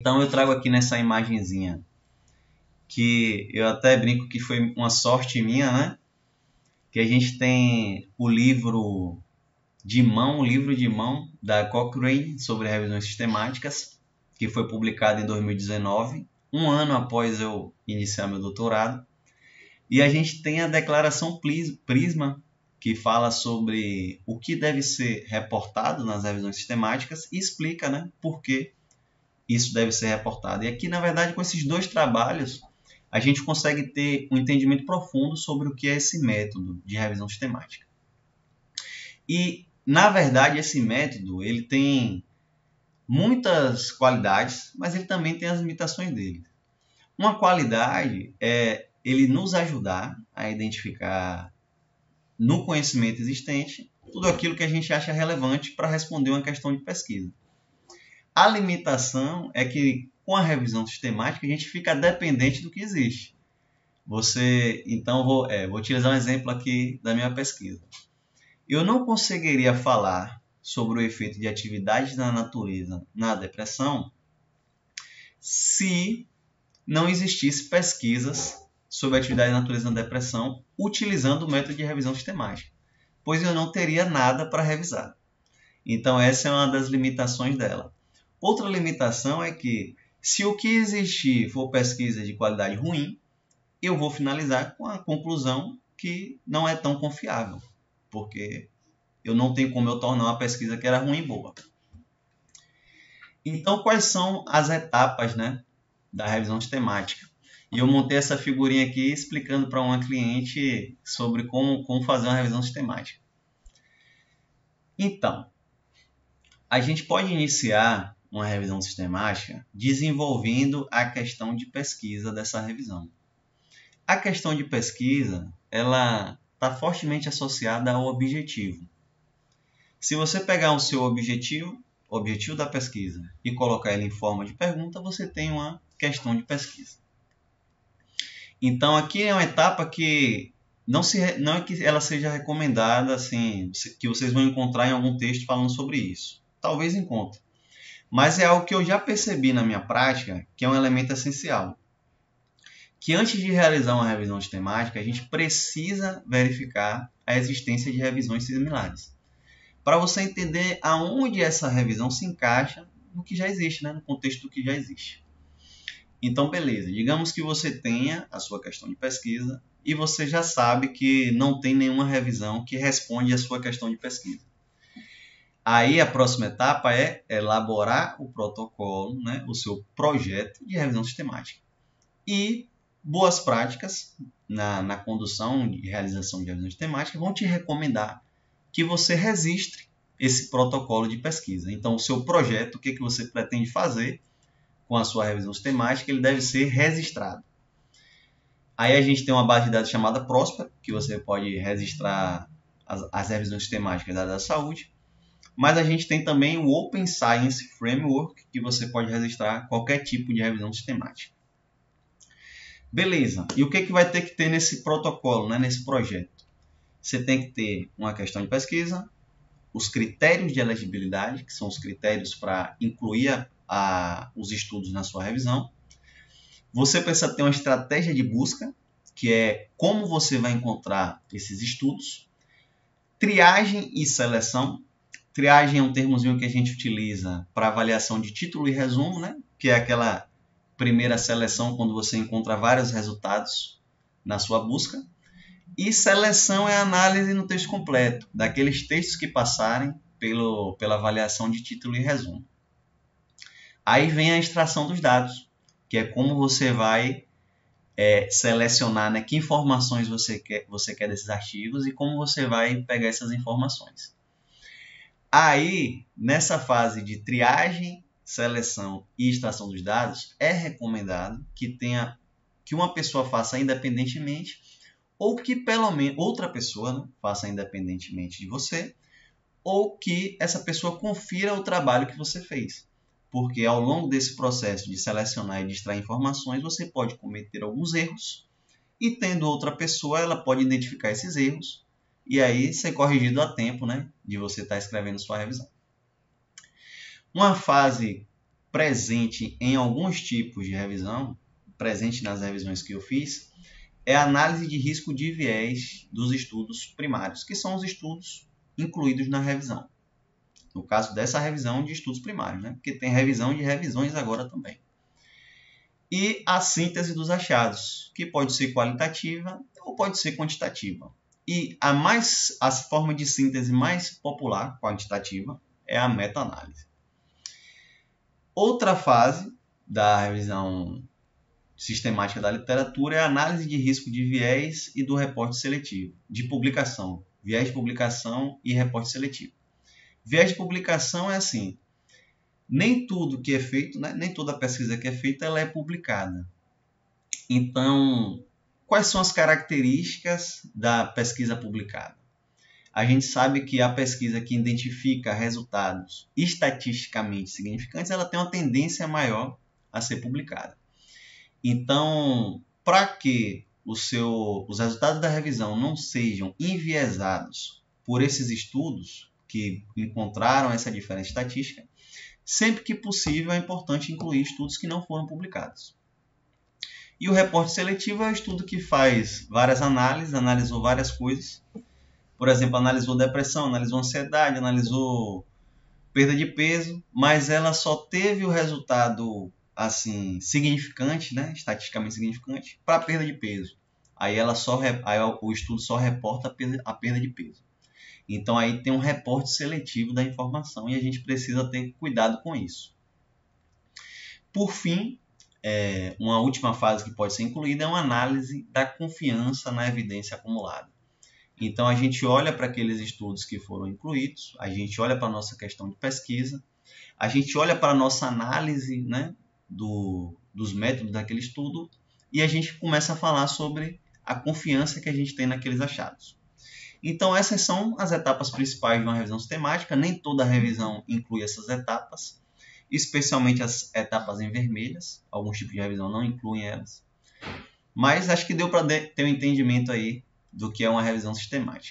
Então eu trago aqui nessa imagenzinha que eu até brinco que foi uma sorte minha, né? Que a gente tem o livro de mão da Cochrane sobre revisões sistemáticas, que foi publicado em 2019, um ano após eu iniciar meu doutorado. E a gente tem a declaração Prisma, que fala sobre o que deve ser reportado nas revisões sistemáticas e explica, né, por que isso deve ser reportado. E aqui, na verdade, com esses dois trabalhos, a gente consegue ter um entendimento profundo sobre o que é esse método de revisão sistemática. E, na verdade, esse método ele tem muitas qualidades, mas ele também tem as limitações dele. Uma qualidade é ele nos ajudar a identificar no conhecimento existente tudo aquilo que a gente acha relevante para responder uma questão de pesquisa. A limitação é que com a revisão sistemática a gente fica dependente do que existe. Então, vou utilizar um exemplo aqui da minha pesquisa. Eu não conseguiria falar sobre o efeito de atividades na natureza na depressão se não existisse pesquisas sobre atividade da natureza na depressão utilizando o método de revisão sistemática, pois eu não teria nada para revisar. Então, essa é uma das limitações dela. Outra limitação é que, se o que existir for pesquisa de qualidade ruim, eu vou finalizar com a conclusão que não é tão confiável, porque eu não tenho como eu tornar uma pesquisa que era ruim boa. Então, quais são as etapas, né, da revisão sistemática? E eu montei essa figurinha aqui explicando para uma cliente sobre como fazer uma revisão sistemática. Então, a gente pode iniciar uma revisão sistemática desenvolvendo a questão de pesquisa dessa revisão. A questão de pesquisa, ela está fortemente associada ao objetivo. Se você pegar o seu objetivo da pesquisa, e colocar ele em forma de pergunta, você tem uma questão de pesquisa. Então, aqui é uma etapa que não é que ela seja recomendada, assim, que vocês vão encontrar em algum texto falando sobre isso. Talvez encontre. Mas é algo que eu já percebi na minha prática, que é um elemento essencial. Que antes de realizar uma revisão sistemática, a gente precisa verificar a existência de revisões similares. Para você entender aonde essa revisão se encaixa no que já existe, né? No contexto do que já existe. Então, beleza. Digamos que você tenha a sua questão de pesquisa e você já sabe que não tem nenhuma revisão que responde à sua questão de pesquisa. Aí a próxima etapa é elaborar o protocolo, né, o seu projeto de revisão sistemática. E boas práticas na condução e realização de revisão sistemática vão te recomendar que você registre esse protocolo de pesquisa. Então, o seu projeto, o que você pretende fazer com a sua revisão sistemática, ele deve ser registrado. Aí a gente tem uma base de dados chamada Próspera, que você pode registrar as revisões sistemáticas da área da saúde. Mas a gente tem também o Open Science Framework, que você pode registrar qualquer tipo de revisão sistemática. Beleza. E o que vai ter que ter nesse protocolo, né, nesse projeto? Você tem que ter uma questão de pesquisa, os critérios de elegibilidade, que são os critérios para incluir os estudos na sua revisão. Você precisa ter uma estratégia de busca, que é como você vai encontrar esses estudos. Triagem e seleção. Triagem é um termozinho que a gente utiliza para avaliação de título e resumo, né? Que é aquela primeira seleção quando você encontra vários resultados na sua busca. E seleção é a análise no texto completo, daqueles textos que passarem pela avaliação de título e resumo. Aí vem a extração dos dados, que é como você vai selecionar, né, que informações você quer desses artigos e como você vai pegar essas informações. Aí, nessa fase de triagem, seleção e extração dos dados, é recomendado que uma pessoa faça independentemente ou que pelo menos outra pessoa, né, faça independentemente de você, ou que essa pessoa confira o trabalho que você fez. Porque ao longo desse processo de selecionar e de extrair informações, você pode cometer alguns erros e tendo outra pessoa, ela pode identificar esses erros e aí ser corrigido a tempo, né, de você estar escrevendo sua revisão. Uma fase presente em alguns tipos de revisão, presente nas revisões que eu fiz, é a análise de risco de viés dos estudos primários, que são os estudos incluídos na revisão. No caso dessa revisão de estudos primários, né? Porque tem revisão de revisões agora também. E a síntese dos achados, que pode ser qualitativa ou pode ser quantitativa. E a forma de síntese mais popular, quantitativa, é a meta-análise. Outra fase da revisão sistemática da literatura é a análise de risco de viés e do reporte seletivo, de publicação, viés de publicação e reporte seletivo. Viés de publicação é assim, nem tudo que é feito, né, nem toda pesquisa que é feita, ela é publicada. Então, quais são as características da pesquisa publicada? A gente sabe que a pesquisa que identifica resultados estatisticamente significantes, ela tem uma tendência maior a ser publicada. Então, para que os resultados da revisão não sejam enviesados por esses estudos que encontraram essa diferença estatística, sempre que possível é importante incluir estudos que não foram publicados. E o reporte seletivo é o estudo que faz várias análises, analisou várias coisas. Por exemplo, analisou depressão, analisou ansiedade, analisou perda de peso, mas ela só teve o resultado assim significante, né, estatisticamente significante, para perda de peso. Aí o estudo só reporta a perda de peso. Então aí tem um reporte seletivo da informação e a gente precisa ter cuidado com isso. Por fim, uma última fase que pode ser incluída é uma análise da confiança na evidência acumulada. Então, a gente olha para aqueles estudos que foram incluídos, a gente olha para a nossa questão de pesquisa, a gente olha para a nossa análise, né, dos métodos daquele estudo e a gente começa a falar sobre a confiança que a gente tem naqueles achados. Então, essas são as etapas principais de uma revisão sistemática. Nem toda revisão inclui essas etapas, especialmente as etapas em vermelhas. Alguns tipos de revisão não incluem elas. Mas acho que deu para ter um entendimento aí do que é uma revisão sistemática.